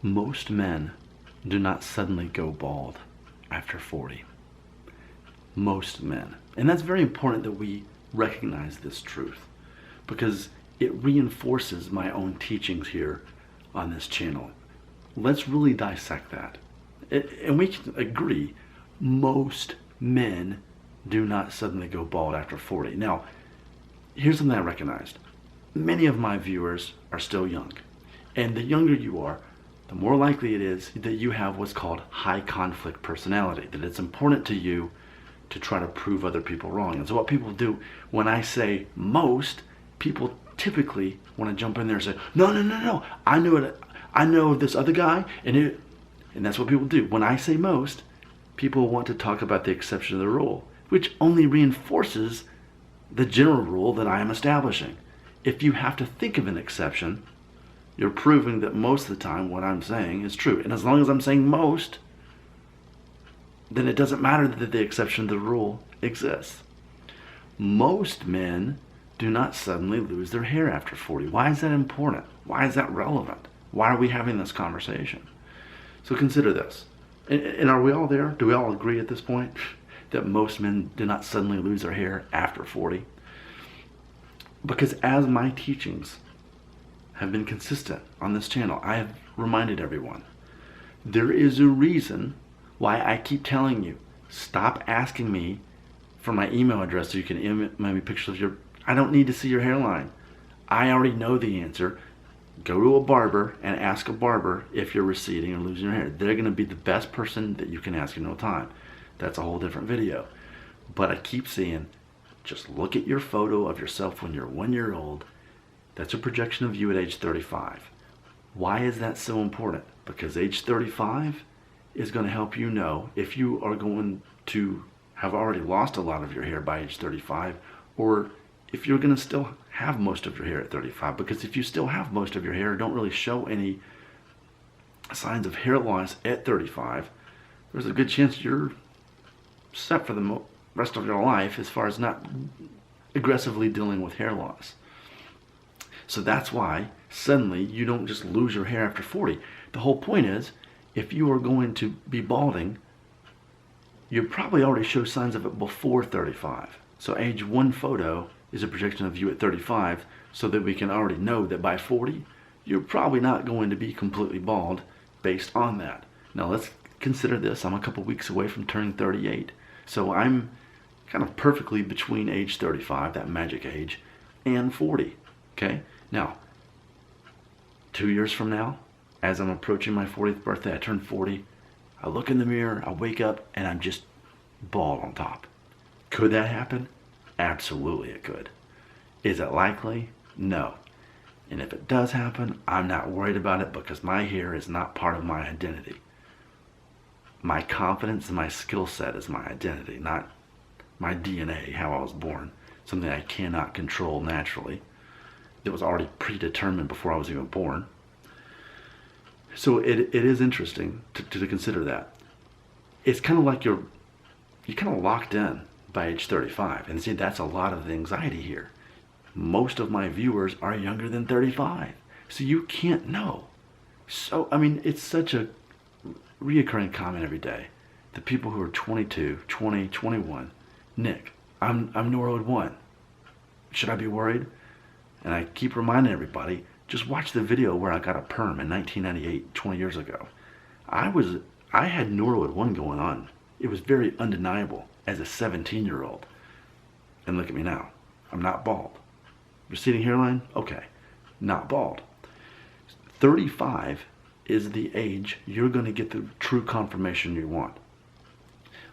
Most men do not suddenly go bald after 40. Most men. And that's very important that we recognize this truth because it reinforces my own teachings here on this channel. Let's really dissect that. And we can agree, most men do not suddenly go bald after 40. Now, here's something I recognized. Many of my viewers are still young. And the younger you are, the more likely it is that you have what's called high conflict personality, that it's important to you to try to prove other people wrong. And so what people do, when I say most, people typically want to jump in there and say, no, I knew it. I know this other guy, and that's what people do. When I say most, people want to talk about the exception of the rule, which only reinforces the general rule that I am establishing. If you have to think of an exception, you're proving that most of the time what I'm saying is true. And as long as I'm saying most, then it doesn't matter that the exception to the rule exists. Most men do not suddenly lose their hair after 40. Why is that important? Why is that relevant? Why are we having this conversation? So consider this. And are we all there? Do we all agree at this point that most men do not suddenly lose their hair after 40? Because as my teachings have been consistent on this channel, I have reminded everyone, there is a reason why I keep telling you, stop asking me for my email address so you can email me pictures of your, I don't need to see your hairline. I already know the answer. Go to a barber and ask a barber if you're receding or losing your hair. They're gonna be the best person that you can ask in no time. That's a whole different video. But I keep saying, just look at your photo of yourself when you're 1 year old. That's a projection of you at age 35. Why is that so important? Because age 35 is going to help you know if you are going to have already lost a lot of your hair by age 35, or if you're going to still have most of your hair at 35. Because if you still have most of your hair, don't really show any signs of hair loss at 35, there's a good chance you're set for the rest of your life as far as not aggressively dealing with hair loss. So that's why suddenly you don't just lose your hair after 40. The whole point is, if you are going to be balding, you probably already show signs of it before 35. So age 1 photo is a projection of you at 35, so that we can already know that by 40, you're probably not going to be completely bald based on that. Now let's consider this. I'm a couple weeks away from turning 38. So I'm kind of perfectly between age 35, that magic age, and 40. Okay? Now, 2 years from now, as I'm approaching my 40th birthday, I turn 40, I look in the mirror, I wake up, and I'm just bald on top. Could that happen? Absolutely it could. Is it likely? No. And if it does happen, I'm not worried about it because my hair is not part of my identity. My confidence and my skill set is my identity, not my DNA, how I was born, something I cannot control naturally. That was already predetermined before I was even born. So it is interesting to consider that. It's kind of like you're kind of locked in by age 35. And see, that's a lot of the anxiety here. Most of my viewers are younger than 35. So you can't know. So, I mean, it's such a reoccurring comment every day. The people who are 22, 20, 21, Nick, I'm Norwood 1. Should I be worried? And I keep reminding everybody, just watch the video where I got a perm in 1998, 20 years ago. I had Norwood 1 going on. It was very undeniable as a 17-year-old. And look at me now. I'm not bald. Receding hairline? Okay. Not bald. 35 is the age you're going to get the true confirmation you want.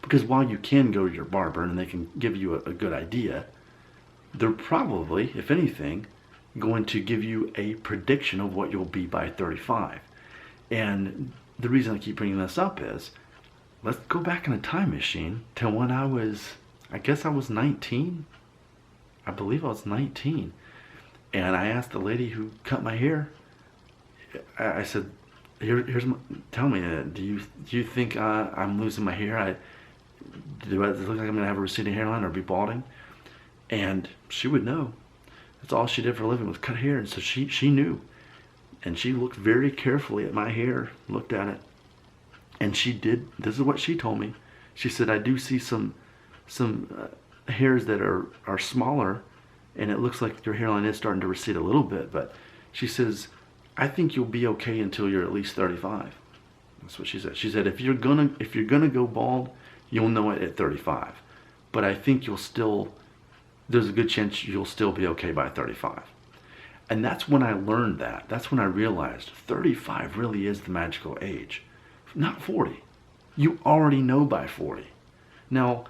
Because while you can go to your barber and they can give you a good idea, they're probably, if anything, going to give you a prediction of what you'll be by 35. And the reason I keep bringing this up is, let's go back in a time machine to when I guess I was 19. I believe I was 19. And I asked the lady who cut my hair, I said, tell me, do you think I'm losing my hair? Do it look like I'm going to have a receding hairline or be balding? And she would know. That's all she did for a living was cut hair, and so she knew. And she looked very carefully at my hair, looked at it. And she did, this is what she told me. She said, I do see some hairs that are smaller, and it looks like your hairline is starting to recede a little bit, but she says, I think you'll be okay until you're at least 35. That's what she said. She said, if you're gonna go bald, you'll know it at 35. But I think there's a good chance you'll still be okay by 35. And that's when I learned that. That's when I realized 35 really is the magical age, not 40. You already know by 40. Now,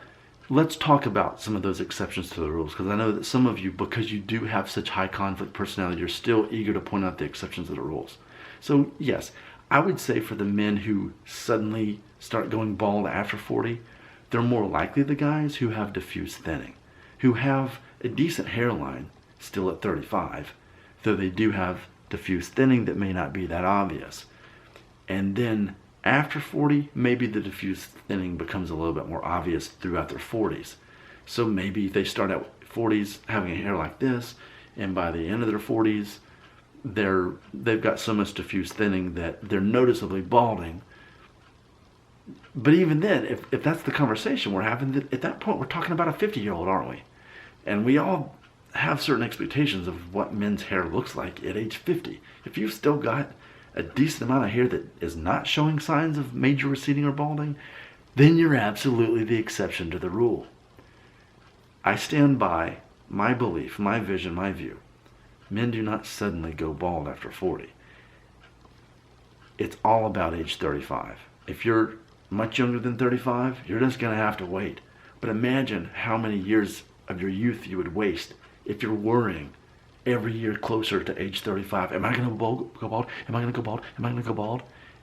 let's talk about some of those exceptions to the rules, because I know that some of you, because you do have such high conflict personality, you're still eager to point out the exceptions to the rules. So yes, I would say for the men who suddenly start going bald after 40, they're more likely the guys who have diffuse thinning, who have a decent hairline still at 35, though they do have diffuse thinning that may not be that obvious. And then after 40, maybe the diffuse thinning becomes a little bit more obvious throughout their 40s. So maybe they start at 40s having a hair like this, and by the end of their 40s, they've got so much diffuse thinning that they're noticeably balding. But even then, if that's the conversation we're having, at that point we're talking about a 50-year-old, aren't we? And we all have certain expectations of what men's hair looks like at age 50. If you've still got a decent amount of hair that is not showing signs of major receding or balding, then you're absolutely the exception to the rule. I stand by my belief, my vision, my view. Men do not suddenly go bald after 40. It's all about age 35. If you're much younger than 35, you're just going to have to wait. But imagine how many years of your youth you would waste if you're worrying every year closer to age 35. Am I going to go bald? Am I going to go bald? Am I going to go bald?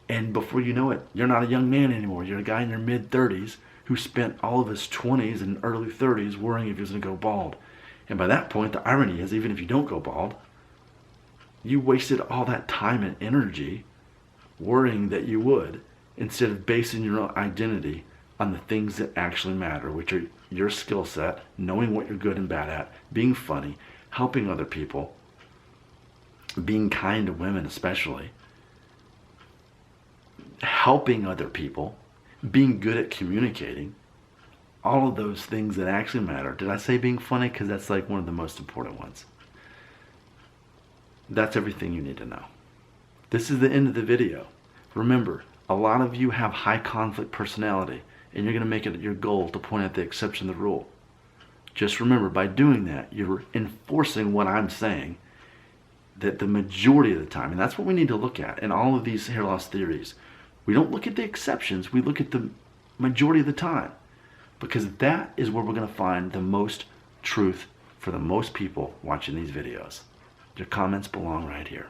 And before you know it, you're not a young man anymore. You're a guy in your mid-30s who spent all of his 20s and early 30s worrying if he was going to go bald. And by that point, the irony is, even if you don't go bald, you wasted all that time and energy worrying that you would, instead of basing your identity on the things that actually matter, which are your skill set, knowing what you're good and bad at, being funny, helping other people, being kind to women especially, helping other people, being good at communicating, all of those things that actually matter. Did I say being funny? Because that's like one of the most important ones. That's everything you need to know. This is the end of the video. Remember, a lot of you have high conflict personality, and you're going to make it your goal to point out the exception to the rule. Just remember, by doing that, you're enforcing what I'm saying, that the majority of the time, and that's what we need to look at in all of these hair loss theories, we don't look at the exceptions, we look at the majority of the time, because that is where we're going to find the most truth for the most people watching these videos. Your comments belong right here.